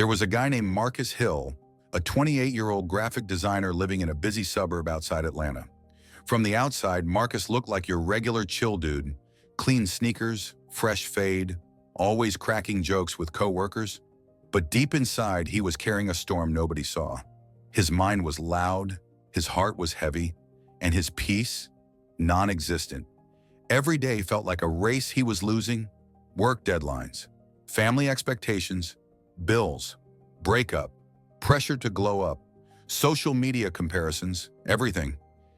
There was a guy named Marcus Hill, a 28-year-old graphic designer living in a busy suburb outside Atlanta. From the outside, Marcus looked like your regular chill dude, clean sneakers, fresh fade, always cracking jokes with coworkers. But deep inside, he was carrying a storm nobody saw. His mind was loud, his heart was heavy, and his peace, non-existent. Every day felt like a race he was losing: work deadlines, family expectations, bills, breakup, pressure to glow up, social media comparisons, everything.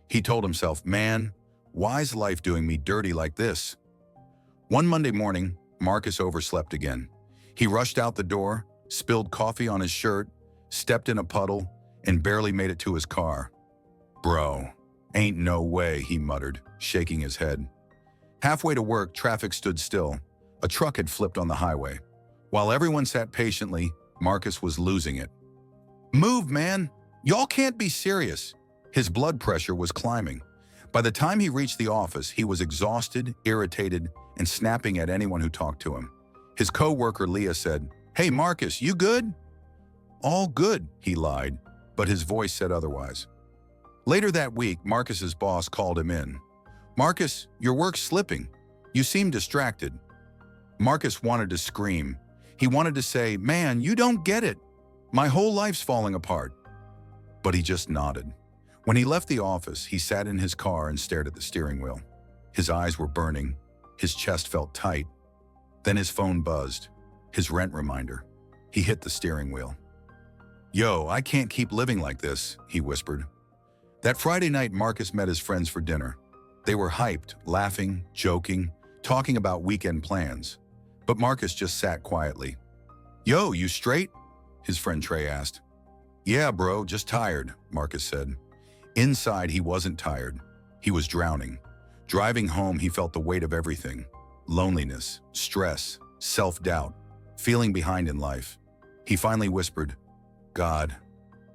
He told himself, man, why's life doing me dirty like this? One Monday morning, Marcus overslept again. He rushed out the door, spilled coffee on his shirt, stepped in a puddle, and barely made it to his car. Bro, ain't no way, he muttered, shaking his head. Halfway to work, traffic stood still. A truck had flipped on the highway. While everyone sat patiently, Marcus was losing it. Move, man! Y'all can't be serious! His blood pressure was climbing. By the time he reached the office, he was exhausted, irritated, and snapping at anyone who talked to him. His co-worker Leah said, "Hey Marcus, you good?" "All good," he lied, but his voice said otherwise. Later that week, Marcus's boss called him in. "Marcus, your work's slipping. You seem distracted." Marcus wanted to scream. He wanted to say, "Man, you don't get it. My whole life's falling apart." But he just nodded. When he left the office, he sat in his car and stared at the steering wheel. His eyes were burning. His chest felt tight. Then his phone buzzed. His rent reminder. He hit the steering wheel. "Yo, I can't keep living like this," he whispered. That Friday night, Marcus met his friends for dinner. They were hyped, laughing, joking, talking about weekend plans. But Marcus just sat quietly. "Yo, you straight?" his friend Trey asked. "Yeah, bro, just tired," Marcus said. Inside, he wasn't tired. He was drowning. Driving home, he felt the weight of everything: loneliness, stress, self-doubt, feeling behind in life. He finally whispered, "God,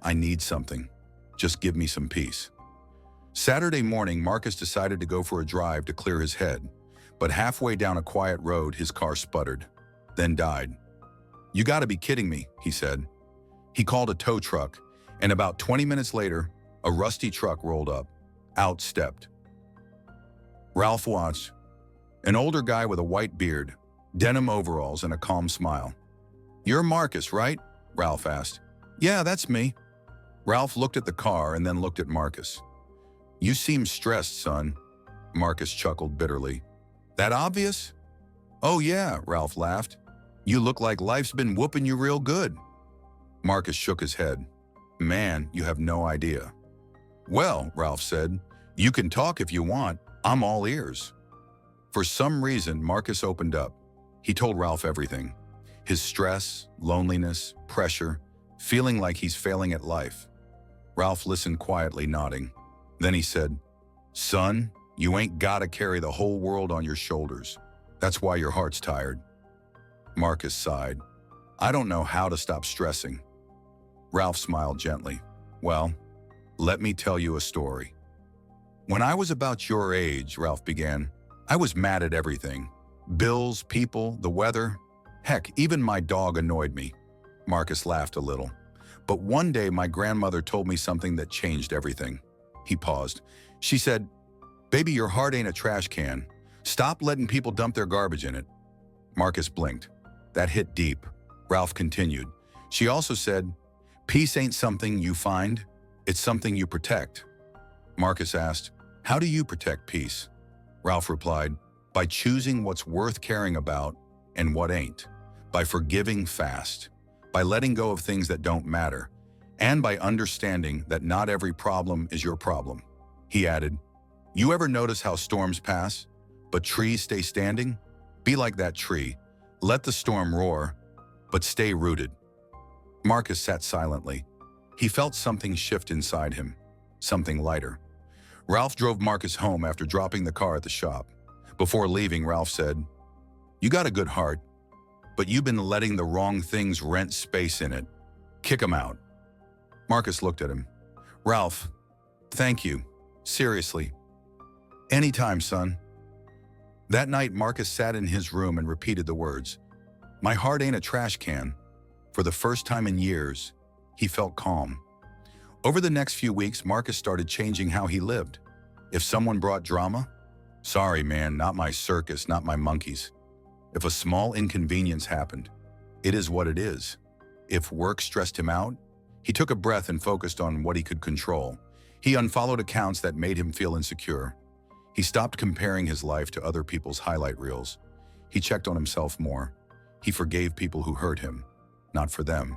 I need something. Just give me some peace." Saturday morning, Marcus decided to go for a drive to clear his head, but halfway down a quiet road, his car sputtered, then died. "You gotta be kidding me," he said. He called a tow truck, and about 20 minutes later, a rusty truck rolled up. Out stepped Ralph Watts, an older guy with a white beard, denim overalls, and a calm smile. "You're Marcus, right?" Ralph asked. "Yeah, that's me." Ralph looked at the car and then looked at Marcus. "You seem stressed, son." Marcus chuckled bitterly. "That obvious?" "Oh yeah," Ralph laughed. "You look like life's been whooping you real good." Marcus shook his head. "Man, you have no idea." "Well," Ralph said, "you can talk if you want. I'm all ears." For some reason, Marcus opened up. He told Ralph everything. His stress, loneliness, pressure, feeling like he's failing at life. Ralph listened quietly, nodding. Then he said, "Son, you ain't gotta carry the whole world on your shoulders. That's why your heart's tired." Marcus sighed. "I don't know how to stop stressing." Ralph smiled gently. "Well, let me tell you a story. When I was about your age," Ralph began, "I was mad at everything. Bills, people, the weather. Heck, even my dog annoyed me." Marcus laughed a little. "But one day my grandmother told me something that changed everything." He paused. She said, "Baby, your heart ain't a trash can. Stop letting people dump their garbage in it." Marcus blinked. That hit deep. Ralph continued. "She also said, peace ain't something you find, it's something you protect." Marcus asked, "How do you protect peace?" Ralph replied, "By choosing what's worth caring about and what ain't. By forgiving fast. By letting go of things that don't matter. And by understanding that not every problem is your problem." He added, "You ever notice how storms pass, but trees stay standing? Be like that tree. Let the storm roar, but stay rooted." Marcus sat silently. He felt something shift inside him, something lighter. Ralph drove Marcus home after dropping the car at the shop. Before leaving, Ralph said, "You got a good heart, but you've been letting the wrong things rent space in it. Kick 'em out." Marcus looked at him. "Ralph, thank you. Seriously. Anytime, son." That night, Marcus sat in his room and repeated the words, "My heart ain't a trash can. For the first time in years, he felt calm. Over the next few weeks, Marcus started changing how he lived. If someone brought drama, sorry man, not my circus, not my monkeys. If a small inconvenience happened, it is what it is. If work stressed him out, he took a breath and focused on what he could control. He unfollowed accounts that made him feel insecure. He stopped comparing his life to other people's highlight reels. He checked on himself more. He forgave people who hurt him, not for them,